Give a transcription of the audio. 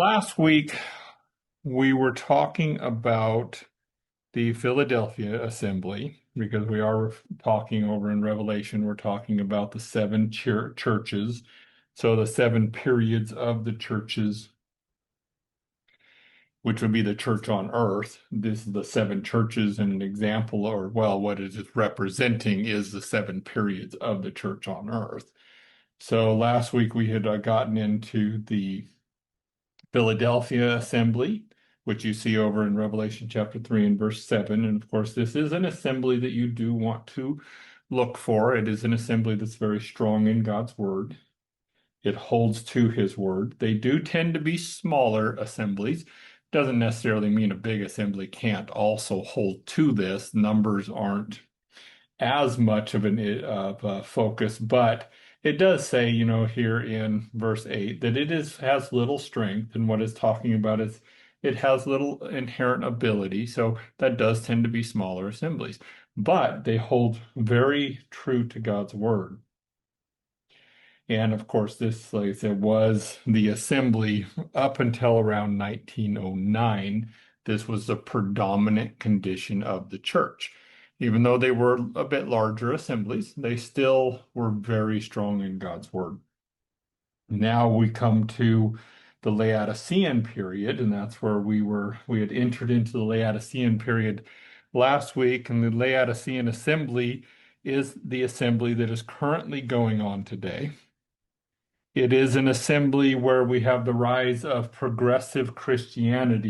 Last week, we were talking about the Philadelphia Assembly because we are talking over in Revelation, we're talking about the seven churches. So the seven periods of the churches, which would be the church on earth. This is the seven churches, and an example, or well, what it is representing is the seven periods of the church on earth. So last week we had gotten into the Philadelphia assembly, which you see over in Revelation chapter 3 and verse 7. And of course, this is an assembly that you do want to look for. It is an assembly that's very strong in God's word. It holds to his word. They do tend to be smaller assemblies. Doesn't necessarily mean a big assembly can't also hold to this. Numbers aren't as much of a focus, but it does say, here in verse 8 that has little strength, and what it's talking about is it has little inherent ability. So that does tend to be smaller assemblies, but they hold very true to God's word. And of course, this, like I said, was the assembly up until around 1909. This was the predominant condition of the church. Even though they were a bit larger assemblies, they still were very strong in God's word. Now we come to the Laodicean period, and that's where we had entered into the Laodicean period last week, and the Laodicean assembly is the assembly that is currently going on today. It is an assembly where we have the rise of progressive Christianity.